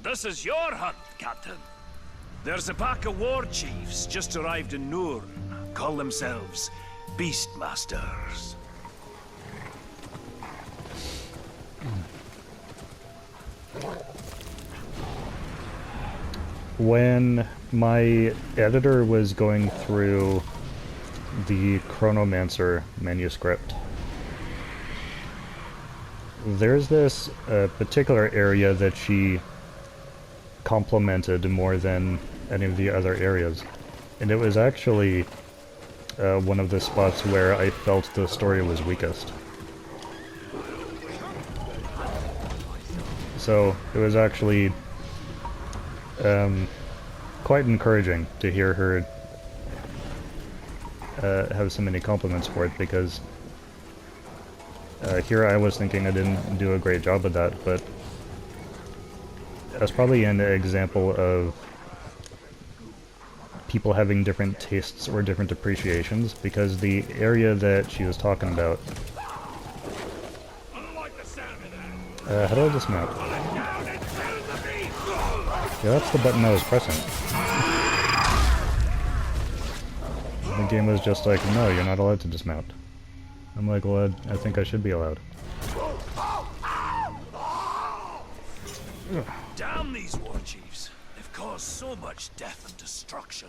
This is your hunt, Captain. There's a pack of war chiefs just arrived in Noor. Call themselves Beastmasters. When my editor was going through the Chronomancer manuscript, there's this particular area that she complimented more than any of the other areas. And it was actually one of the spots where I felt the story was weakest. So it was actually quite encouraging to hear her have so many compliments for it, because here I was thinking I didn't do a great job of that, but that's probably an example of people having different tastes or different appreciations, because the area that she was talking about... how do I dismount? Yeah, that's the button I was pressing. The game was just like, no, you're not allowed to dismount. I'm like, well, I think I should be allowed. Damn these war chiefs. They've caused so much death and destruction.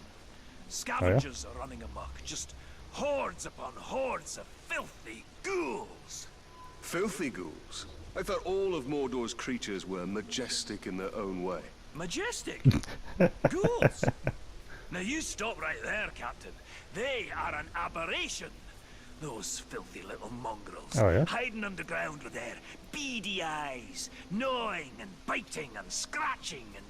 Scavengers are running amok. Just hordes upon hordes of filthy ghouls. Filthy ghouls? I thought all of Mordor's creatures were majestic in their own way. Majestic? Ghouls? Now you stop right there, Captain. They are an aberration. Those filthy little mongrels, hiding underground with their beady eyes, gnawing and biting and scratching and...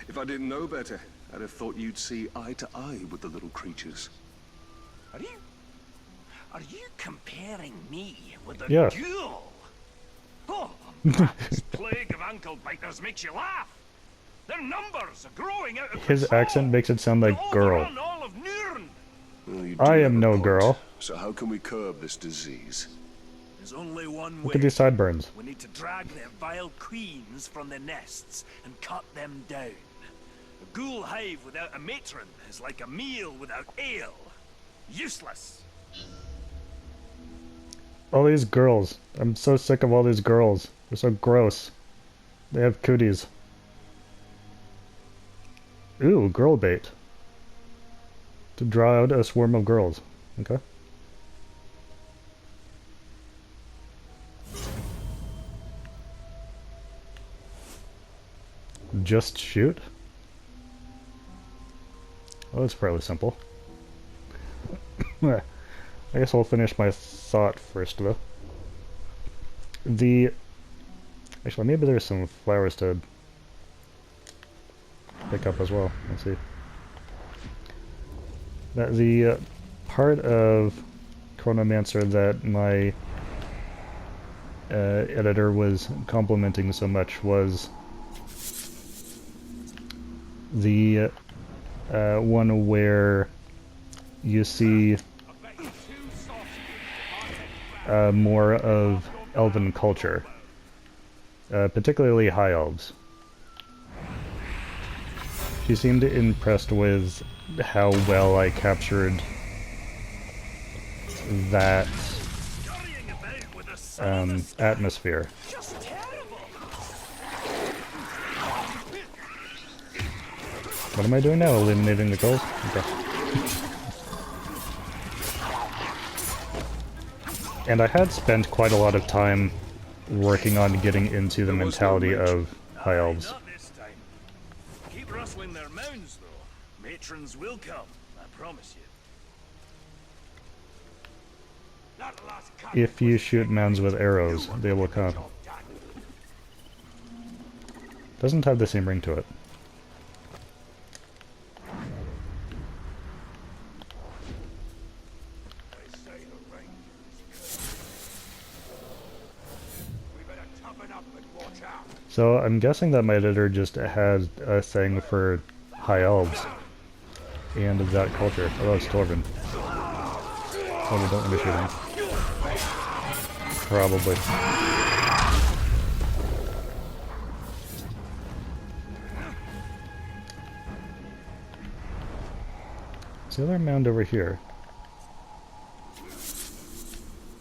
If I didn't know better, I'd have thought you'd see eye to eye with the little creatures. Are you comparing me with a Yeah. ghoul? Oh, this plague of ankle biters makes you laugh. Their numbers are growing out of His control. accent makes it sound like They'll girl. overrun all of Nurn. Well, you I do am have a no point. girl. So how can we curb this disease? There's only one way. Look at these sideburns. We need to drag their vile queens from their nests and cut them down. A ghoul hive without a matron is like a meal without ale. Useless. All these girls. I'm so sick of all these girls. They're so gross. They have cooties. Ooh, girl bait. To draw out a swarm of girls. Okay. Just shoot? Well, that's fairly simple. I guess I'll finish my thought first, though. Actually, maybe there's some flowers to pick up as well. Let's see. The part of Chronomancer that my editor was complimenting so much was the one where you see more of elven culture, particularly high elves. She seemed impressed with how well I captured that atmosphere. What am I doing now? Eliminating the girls? Okay. And I had spent quite a lot of time working on getting into the mentality of high elves. Not this time. Keep rustling their mounds, though. Matrons will come, I promise you. If you shoot mounds with arrows, they will come. Doesn't have the same ring to it. So I'm guessing that my editor just had a thing for high elves and that culture. Oh, it's Torvin. Oh, we don't want to shoot him. Probably. What's the other mound over here?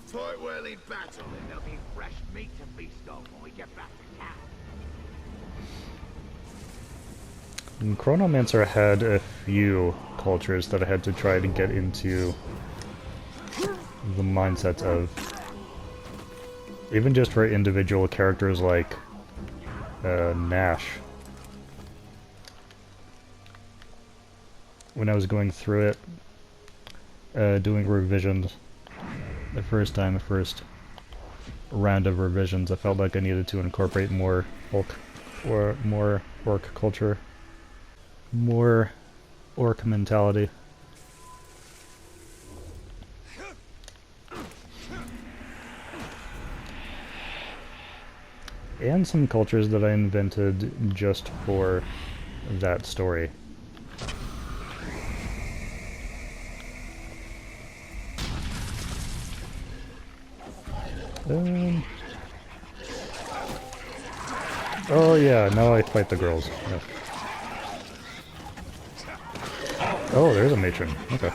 Fight well in battle, and there'll be fresh meat to feast on when we get back to town. And Chronomancer had a few cultures that I had to try to get into the mindset of. Even just for individual characters like Nash. When I was going through it, doing revisions, the first round of revisions, I felt like I needed to incorporate more orc culture, more orc mentality. And some cultures that I invented just for that story. Oh yeah, now I fight the girls. Yeah. Oh, there's a matron. Okay.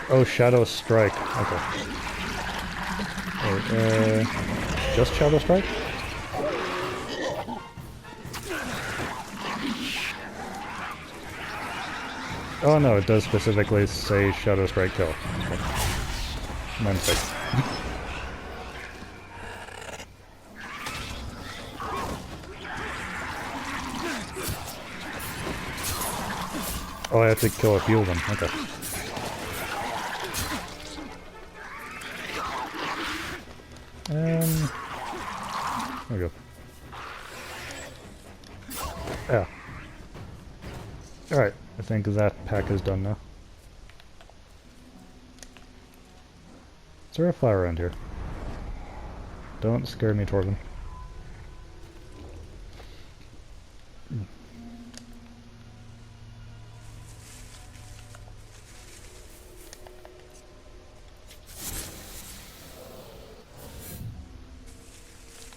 Oh, Shadow Strike. Okay. Just Shadow Strike? Oh no, it does specifically say Shadow Strike kill. Okay. My mistake. Oh, I have to kill a few of them. Okay. There we go. Yeah. Alright, I think that pack is done now. Is there a flower around here? Don't scare me, Torben.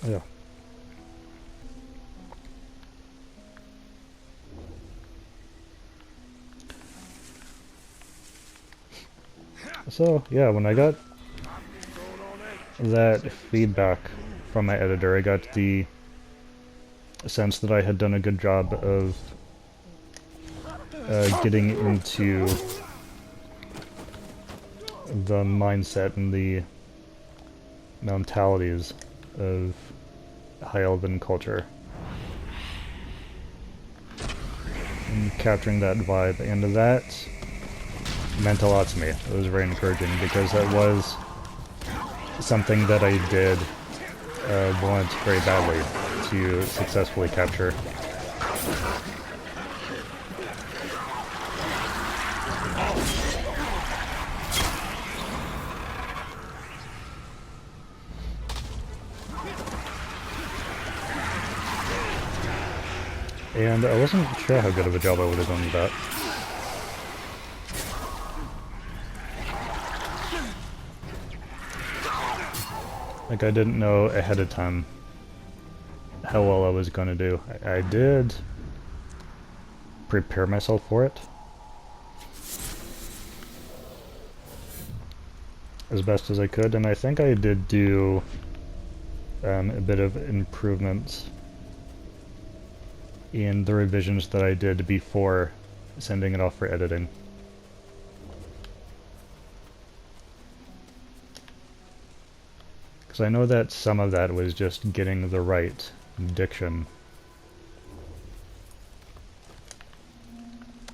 Yeah. So, yeah, when I got that feedback from my editor, I got the sense that I had done a good job of getting into the mindset and the mentalities of High Elven culture. And capturing that vibe, and that meant a lot to me. It was very encouraging, because that was something that I did want very badly to successfully capture. And I wasn't sure how good of a job I would have done with that. Like, I didn't know ahead of time how well I was going to do. I did prepare myself for it as best as I could, and I think I did do a bit of improvements in the revisions that I did before sending it off for editing. Because I know that some of that was just getting the right diction.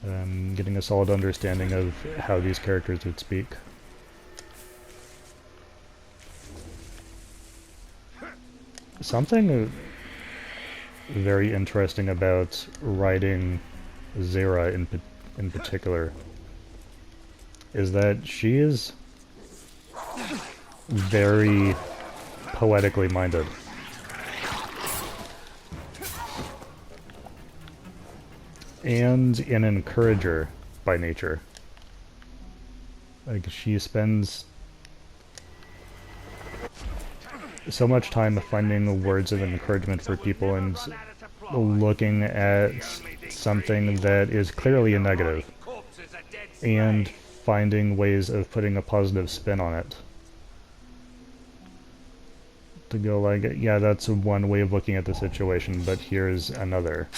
Getting a solid understanding of how these characters would speak. Something very interesting about writing Zera in particular is that she is very poetically minded. And an encourager by nature. Like, she spends so much time finding words of encouragement for people, and looking at something that is clearly a negative and finding ways of putting a positive spin on it. To go like, yeah, that's one way of looking at the situation, but here's another.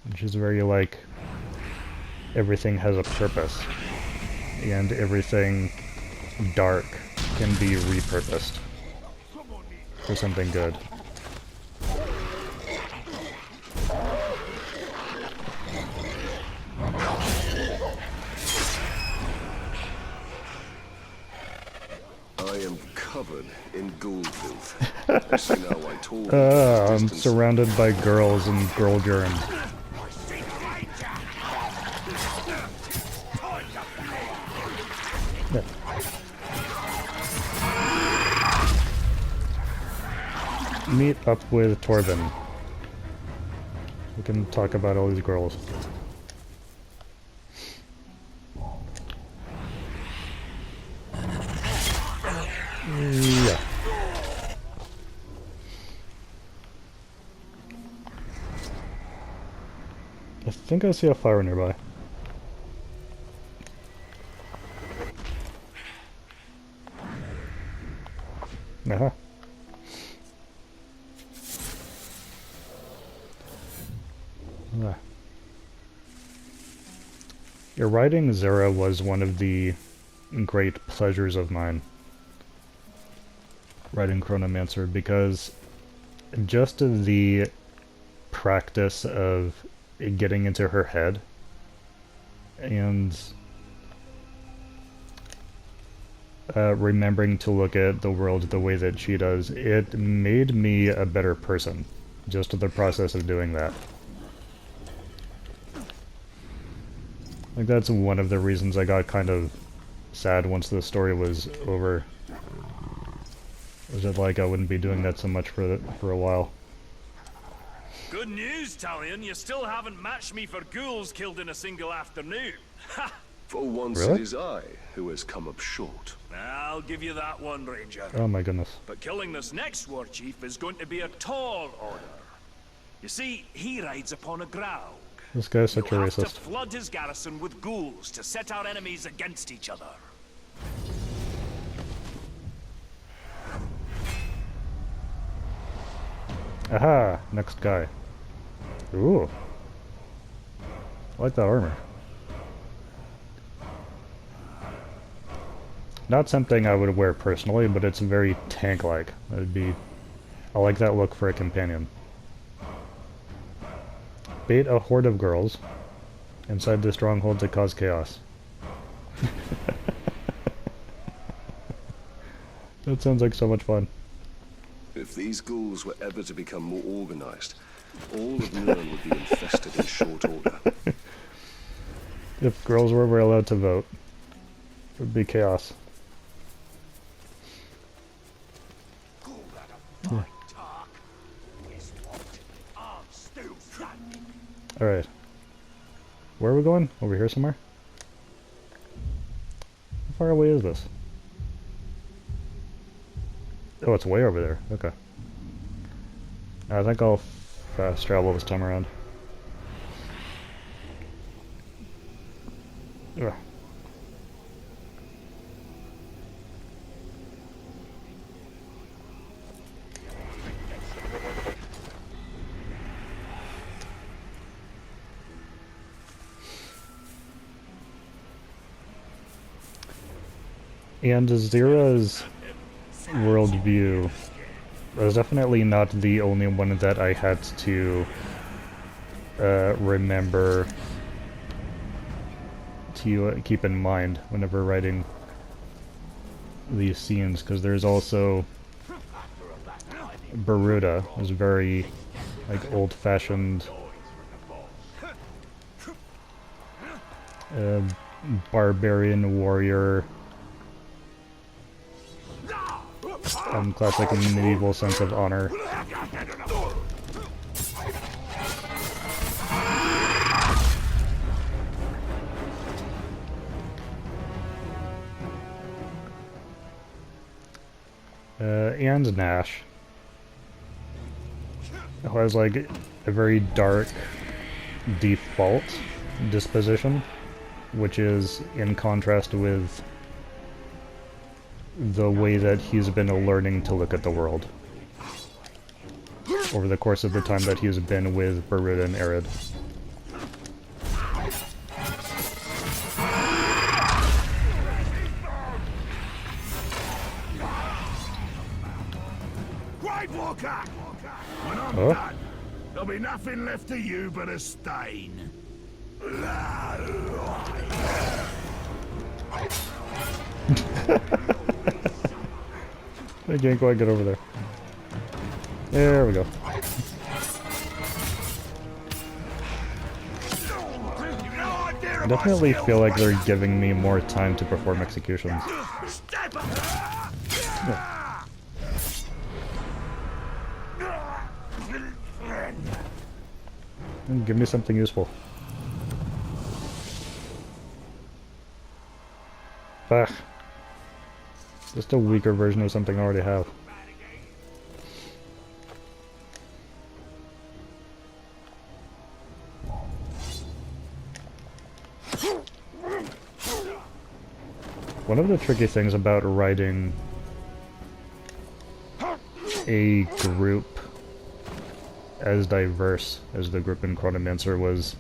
Which is very like, everything has a purpose, and everything dark can be repurposed for something good. I am covered in ghoul filth. See now I told you. I'm surrounded by girls and girl germs. Meet up with Torvin. We can talk about all these girls. Yeah. I think I see a fire nearby. Uh-huh. Your writing Zera was one of the great pleasures of mine. Writing Chronomancer, because just the practice of getting into her head and remembering to look at the world the way that she does, it made me a better person. Just the process of doing that. Like, that's one of the reasons I got kind of sad once the story was over. Was that like I wouldn't be doing that so much for a while. Good news, Talion. You still haven't matched me for ghouls killed in a single afternoon. Ha! For once Really? it is I who has come up short. I'll give you that one, Ranger. Oh my goodness. But killing this next war chief is going to be a tall order. You see, he rides upon a Graug. This guy's such a You'll have to racist. flood his garrison with ghouls to set our enemies against each other. Aha! Next guy. Ooh. I like that armor. Not something I would wear personally, but it's very tank-like. I like that look for a companion. Bait a horde of girls inside the stronghold to cause chaos. That sounds like so much fun. If these ghouls were ever to become more organized, all of Nirn would be infested in short order. If girls were ever allowed to vote, it would be chaos. Yeah. Alright. Where are we going? Over here somewhere? How far away is this? Oh, it's way over there. Okay. I think I'll fast travel this time around. Ugh. And Zera's worldview was definitely not the only one that I had to remember to keep in mind whenever writing these scenes, because there's also Baruda, who's very like old-fashioned barbarian warrior, classic medieval sense of honor. And Nash, who has like a very dark default disposition, which is in contrast with the way that he's been learning to look at the world over the course of the time that he's been with Barud and Arid. Great Walker! When I'm Oh. done, there'll be nothing left of you but a stain. I can't quite get over there. There we go. I definitely feel like they're giving me more time to perform executions. Yeah. Give me something useful. Ah. Just a weaker version of something I already have. One of the tricky things about writing a group as diverse as the group in Chronomancer was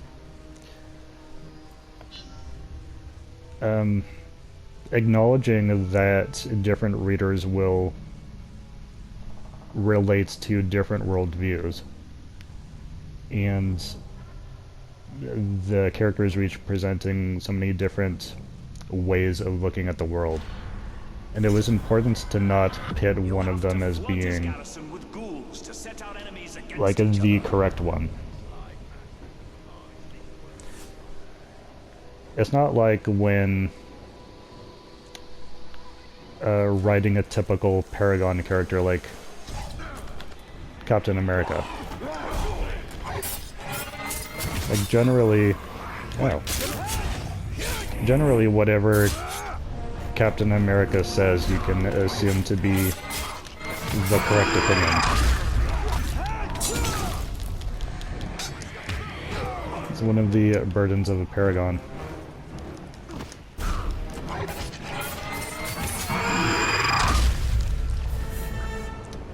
acknowledging that different readers will relate to different worldviews, and the characters are each presenting so many different ways of looking at the world, and it was important to not pit one of them as being like the correct one. It's not like when writing a typical Paragon character like Captain America. Like generally whatever Captain America says you can assume to be the correct opinion. It's one of the burdens of a Paragon.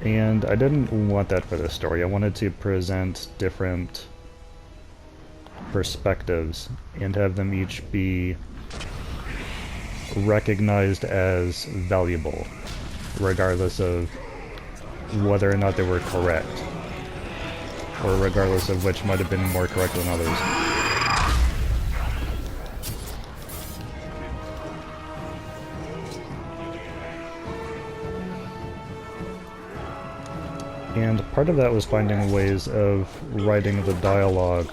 And I didn't want that for this story. I wanted to present different perspectives and have them each be recognized as valuable, regardless of whether or not they were correct, or regardless of which might have been more correct than others. And part of that was finding ways of writing the dialogue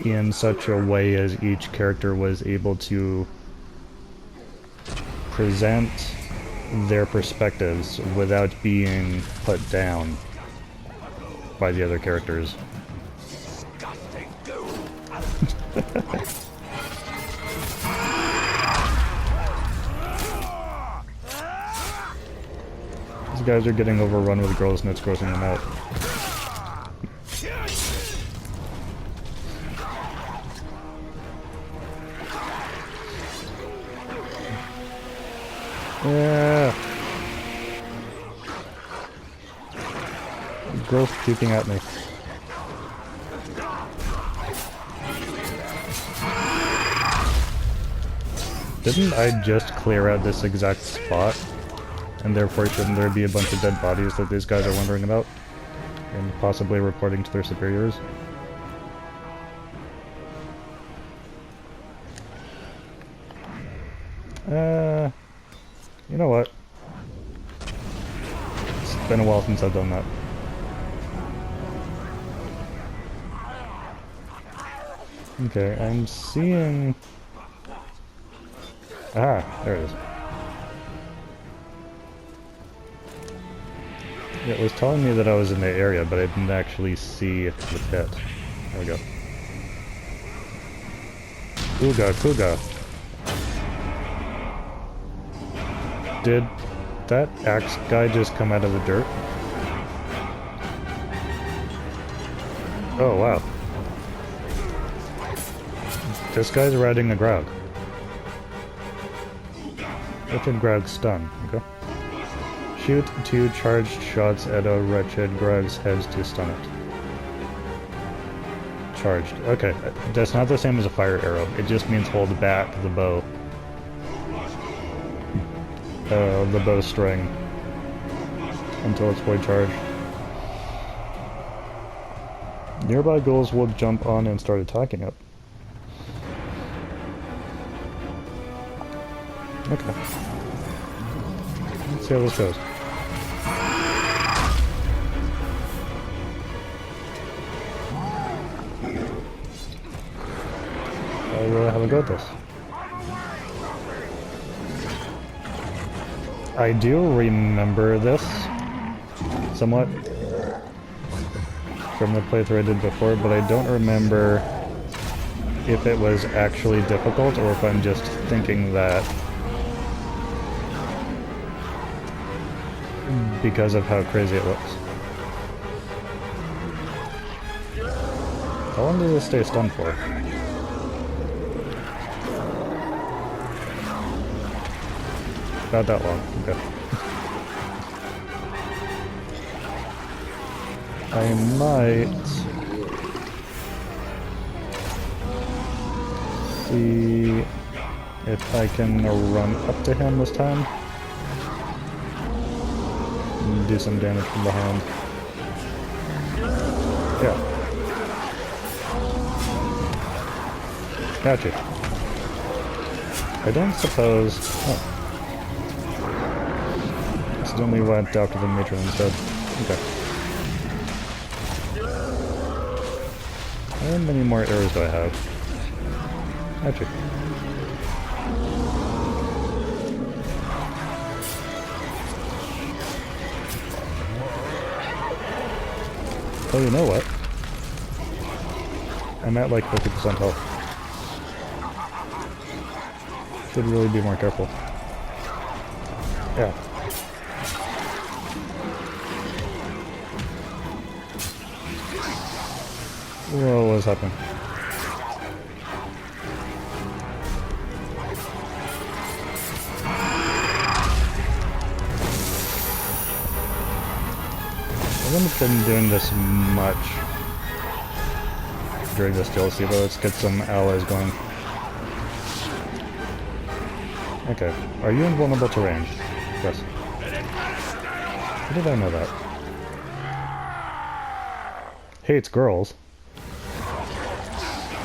in such a way as each character was able to present their perspectives without being put down by the other characters. These guys are getting overrun with girls and it's grossing them out. Yeah. Girls keeping at me. Didn't I just clear out this exact spot? And therefore shouldn't there be a bunch of dead bodies that these guys are wondering about? And possibly reporting to their superiors? You know what? It's been a while since I've done that. Okay, I'm seeing... Ah, there it is. It was telling me that I was in the area, but I didn't actually see the pit. There we go. Kuga, Kuga. Did that axe guy just come out of the dirt? Oh, wow. This guy's riding a Graug. Wretched Graug stun. Okay. Shoot 2 charged shots at a wretched Graug's head to stun it. Charged. Okay, that's not the same as a fire arrow. It just means hold back the bow. The bowstring until it's fully charged. Nearby ghouls will jump on and start attacking it. Okay. Let's see how this goes. I really have a go at this. I do remember this somewhat from the playthrough I did before, but I don't remember if it was actually difficult or if I'm just thinking that because of how crazy it looks. How long does this stay stunned for? Not that long, okay. I might see if I can run up to him this time. And do some damage from behind. Yeah. Gotcha. I don't suppose... Oh. Accidentally went after the matron instead. Okay. How many more arrows do I have? Actually. Oh, you know what? I'm at like 50% health. Should really be more careful. Yeah. Whoa, what's happening? I haven't been doing this much during this DLC, but let's get some allies going. Okay, are you invulnerable to range? Yes. How did I know that? Hates girls.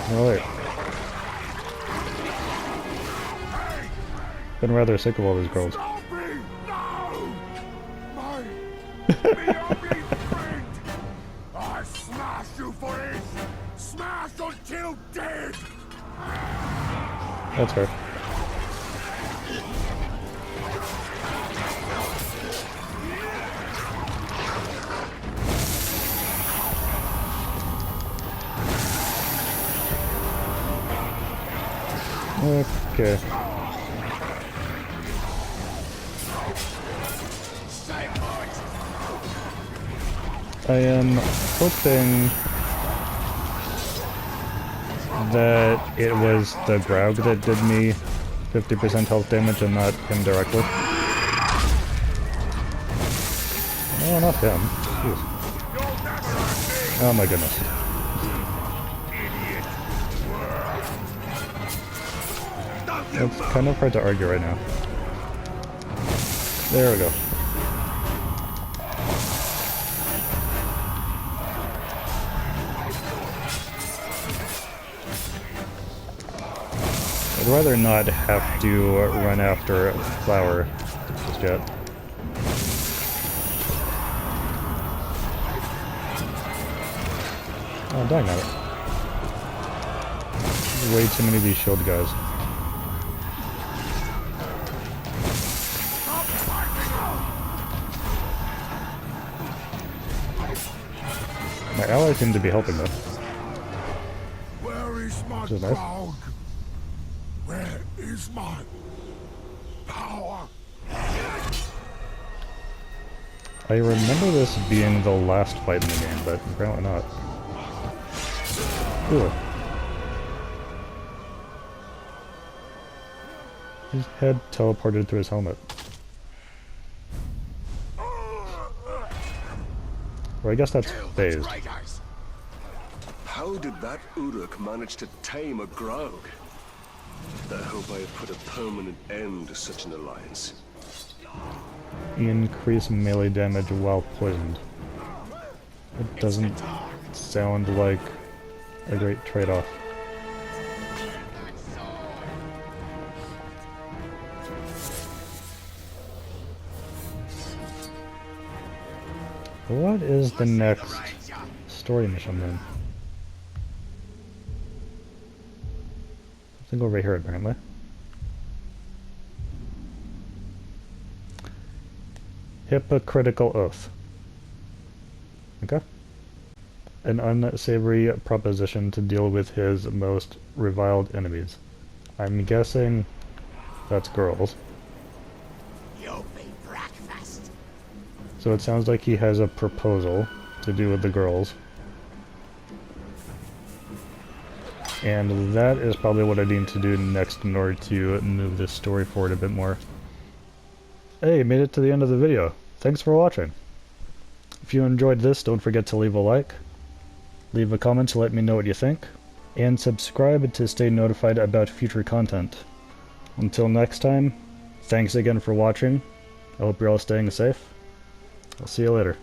Oh wait. Been rather sick of all these girls. I smash you for it! Smash until dead! That's fair. Okay. I am hoping that it was the Graug that did me 50% health damage and not him directly. Oh, not him. Jeez. Oh my goodness. It's kind of hard to argue right now. There we go. I'd rather not have to run after a flower just yet. Oh, dang it. Way too many of these shield guys. My allies seem to be helping though. Where is my Which is nice. Where is my power? I remember this being the last fight in the game, but apparently not. Ooh. His head teleported through his helmet. Or I guess that's phased. How did that Uruk manage to tame a Graug? I hope I have put a permanent end to such an alliance. Increase melee damage while poisoned. It doesn't sound like a great trade-off. What is the next story mission then? Something over here apparently. Hypocritical oath. Okay. An unsavory proposition to deal with his most reviled enemies. I'm guessing that's girls. You'll be breakfast. So it sounds like he has a proposal to do with the girls. And that is probably what I need to do next in order to move this story forward a bit more. Hey, made it to the end of the video. Thanks for watching. If you enjoyed this, don't forget to leave a like, leave a comment to let me know what you think, and subscribe to stay notified about future content. Until next time, thanks again for watching. I hope you're all staying safe. I'll see you later.